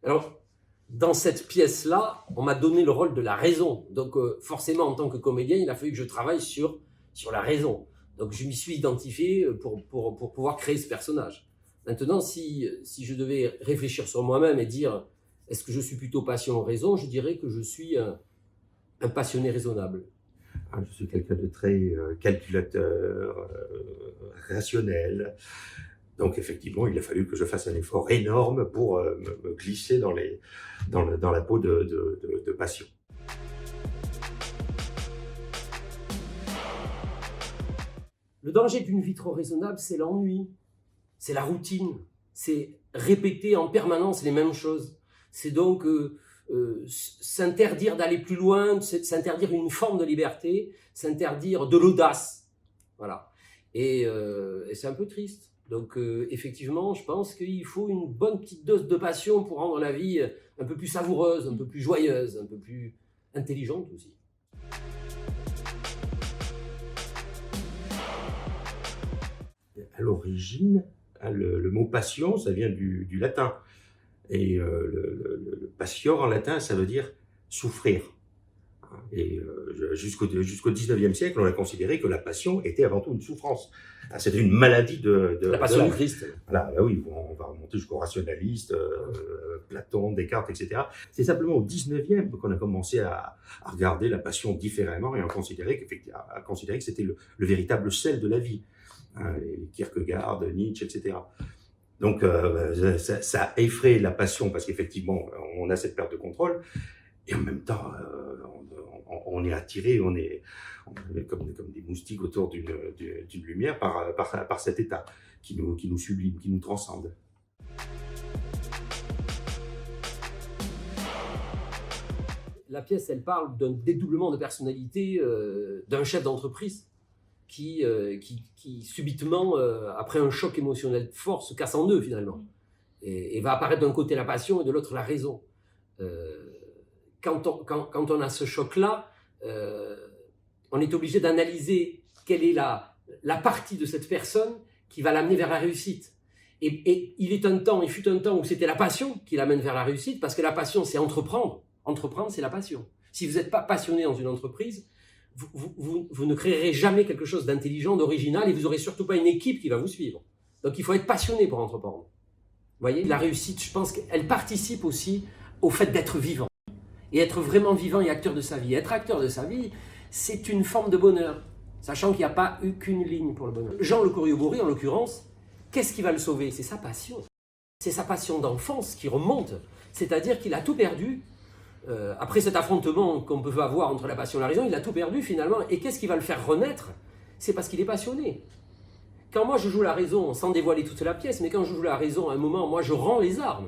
Alors, dans cette pièce-là, on m'a donné le rôle de la raison. Donc, forcément, en tant que comédien, il a fallu que je travaille sur la raison. Donc, je m'y suis identifié pour pouvoir créer ce personnage. Maintenant, si je devais réfléchir sur moi-même et dire est-ce que je suis plutôt passion ou raison, je dirais que je suis un passionné raisonnable. Je suis quelqu'un de très calculateur, rationnel. Donc effectivement, il a fallu que je fasse un effort énorme pour me glisser dans la peau de passion. Le danger d'une vie trop raisonnable, c'est l'ennui, c'est la routine, c'est répéter en permanence les mêmes choses. C'est donc s'interdire d'aller plus loin, s'interdire une forme de liberté, s'interdire de l'audace. Voilà. Et c'est un peu triste. Donc effectivement, je pense qu'il faut une bonne petite dose de passion pour rendre la vie un peu plus savoureuse, un peu plus joyeuse, un peu plus intelligente aussi. À l'origine, le mot passion, ça vient du latin. Et le patior en latin, ça veut dire souffrir. Et jusqu'au 19e siècle, on a considéré que la passion était avant tout une souffrance. C'était une maladie de la passion du Christ. Voilà, bah oui, on va remonter jusqu'aux rationalistes, Platon, Descartes, etc. C'est simplement au 19e qu'on a commencé à regarder la passion différemment et à considérer que c'était le véritable sel de la vie. Les Kierkegaard, Nietzsche, etc. Donc ça effraie la passion parce qu'effectivement on a cette perte de contrôle et en même temps on est attiré, on est comme des moustiques autour d'une lumière par cet état qui nous sublime, qui nous transcende. La pièce, elle parle d'un dédoublement de personnalité d'un chef d'entreprise qui subitement, après un choc émotionnel fort, se casse en deux finalement. Et va apparaître d'un côté la passion et de l'autre la raison. Quand on a ce choc-là, on est obligé d'analyser quelle est la partie de cette personne qui va l'amener vers la réussite. Et il fut un temps où c'était la passion qui l'amène vers la réussite, parce que la passion, c'est entreprendre. Entreprendre, c'est la passion. Si vous n'êtes pas passionné dans une entreprise, vous ne créerez jamais quelque chose d'intelligent, d'original, et vous n'aurez surtout pas une équipe qui va vous suivre. Donc il faut être passionné pour entreprendre. Vous voyez, la réussite, je pense qu'elle participe aussi au fait d'être vivant. Et être vraiment vivant et acteur de sa vie. Être acteur de sa vie, c'est une forme de bonheur, sachant qu'il n'y a pas eu qu'une ligne pour le bonheur. Jean Le Corriveau-Bourré, en l'occurrence, qu'est-ce qui va le sauver? C'est sa passion. C'est sa passion d'enfance qui remonte. C'est-à-dire qu'il a tout perdu. Après cet affrontement qu'on peut avoir entre la passion et la raison, il a tout perdu finalement. Et qu'est-ce qui va le faire renaître? C'est parce qu'il est passionné. Quand moi je joue la raison, sans dévoiler toute la pièce, mais quand je joue la raison, à un moment, moi je rends les armes.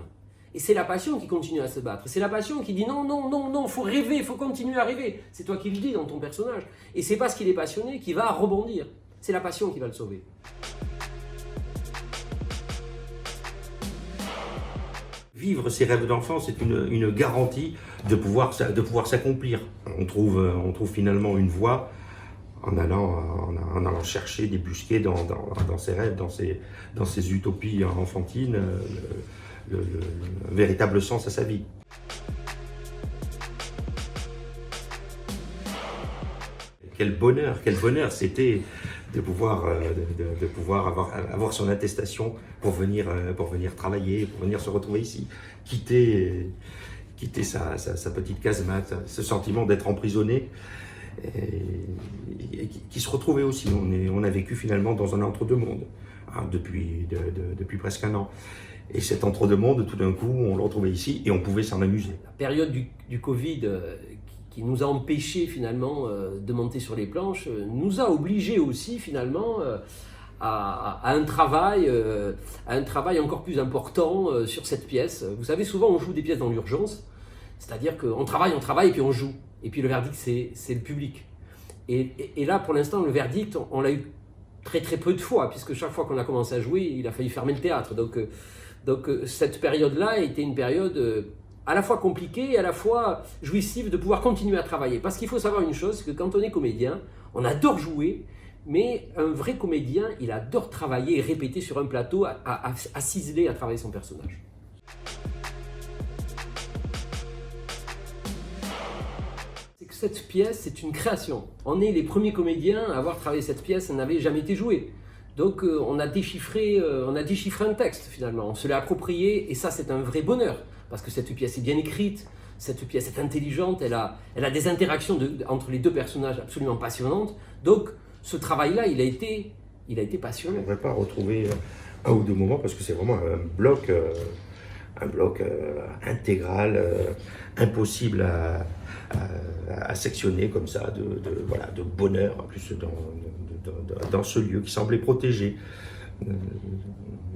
Et c'est la passion qui continue à se battre. C'est la passion qui dit non, non, non, non, il faut rêver, il faut continuer à rêver. C'est toi qui le dis dans ton personnage. Et c'est parce qu'il est passionné qu'il va rebondir. C'est la passion qui va le sauver. Vivre ses rêves d'enfant, c'est une garantie de pouvoir s'accomplir. On trouve finalement une voie en allant chercher, débusquer dans ses rêves, dans ses utopies enfantines, le véritable sens à sa vie. Quel bonheur c'était de pouvoir avoir son attestation pour venir travailler, pour venir se retrouver ici, quitter sa petite casemate, ce sentiment d'être emprisonné et qui se retrouvait aussi. On a vécu finalement dans un entre-deux-mondes depuis presque un an. Et cet entre-deux-mondes, tout d'un coup, on le retrouvait ici et on pouvait s'en amuser. La période du Covid qui nous a empêchés finalement de monter sur les planches, nous a obligés aussi finalement à un travail encore plus important sur cette pièce. Vous savez, souvent on joue des pièces dans l'urgence, c'est-à-dire qu'on travaille et puis on joue. Et puis le verdict, c'est le public. Et là, pour l'instant, le verdict, on l'a eu très très peu de fois, puisque chaque fois qu'on a commencé à jouer, il a failli fermer le théâtre. Donc cette période-là était une période à la fois compliquée et à la fois jouissive de pouvoir continuer à travailler. Parce qu'il faut savoir une chose, c'est que quand on est comédien, on adore jouer, mais un vrai comédien, il adore travailler et répéter sur un plateau, à ciseler, à travailler son personnage. Cette pièce, c'est une création. On est les premiers comédiens à avoir travaillé cette pièce, elle n'avait jamais été jouée. Donc on a déchiffré un texte finalement, on se l'a approprié et ça c'est un vrai bonheur parce que cette pièce est bien écrite, cette pièce est intelligente, elle a des interactions entre les deux personnages absolument passionnantes. Donc ce travail-là, il a été passionnant. On ne devrait pas retrouver un ou deux moments parce que c'est vraiment un bloc intégral, impossible à sectionner comme ça, de bonheur, en plus dans ce lieu qui semblait protégé.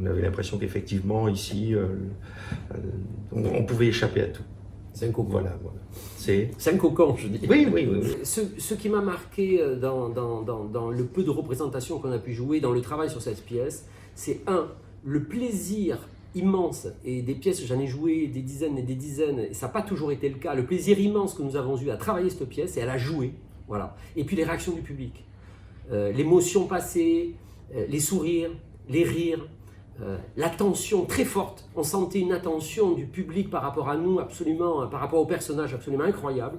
On avait l'impression qu'effectivement, ici, on pouvait échapper à tout. C'est un cocon. Voilà. C'est un cocon, je dis. Oui. Ce qui m'a marqué dans le peu de représentations qu'on a pu jouer, dans le travail sur cette pièce, c'est le plaisir immense, et des pièces, j'en ai joué des dizaines et des dizaines, et ça n'a pas toujours été le cas, le plaisir immense que nous avons eu à travailler cette pièce et à la jouer, voilà. Et puis les réactions du public, l'émotion passée, les sourires, les rires, l'attention très forte, on sentait une attention du public par rapport à nous, absolument, par rapport au personnage absolument incroyable,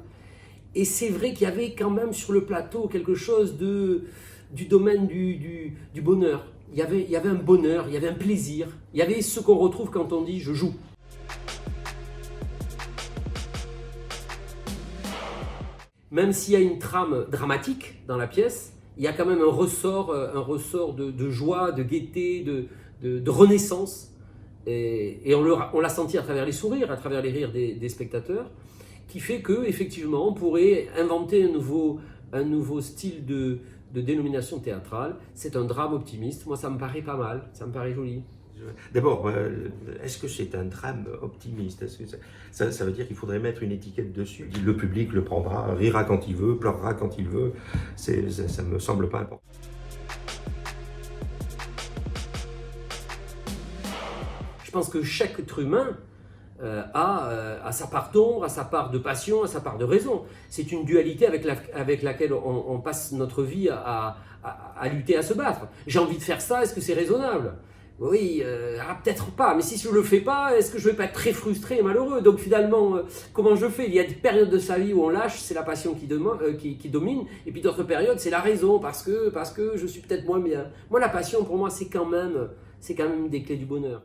et c'est vrai qu'il y avait quand même sur le plateau quelque chose du domaine du bonheur. Il y avait un bonheur, il y avait un plaisir, il y avait ce qu'on retrouve quand on dit « je joue ». Même s'il y a une trame dramatique dans la pièce, il y a quand même un ressort de joie, de gaieté, de renaissance. Et on l'a senti à travers les sourires, à travers les rires des spectateurs, qui fait qu'effectivement, on pourrait inventer un nouveau style de dénomination théâtrale. C'est un drame optimiste. Moi, ça me paraît pas mal, ça me paraît joli. D'abord, est-ce que c'est un drame optimiste? Est-ce que ça veut dire qu'il faudrait mettre une étiquette dessus? Le public le prendra, rira quand il veut, pleurera quand il veut. Ça ne me semble pas important. Je pense que chaque être humain a sa part d'ombre, a sa part de passion, a sa part de raison. C'est une dualité avec laquelle on passe notre vie à lutter, à se battre. J'ai envie de faire ça, est-ce que c'est raisonnable? Oui, peut-être pas, mais si je ne le fais pas, est-ce que je ne vais pas être très frustré et malheureux? Donc finalement, comment je fais? Il y a des périodes de sa vie où on lâche, c'est la passion qui domine, et puis d'autres périodes, c'est la raison, parce que je suis peut-être moins bien. Moi, la passion, pour moi, c'est quand même une des clés du bonheur.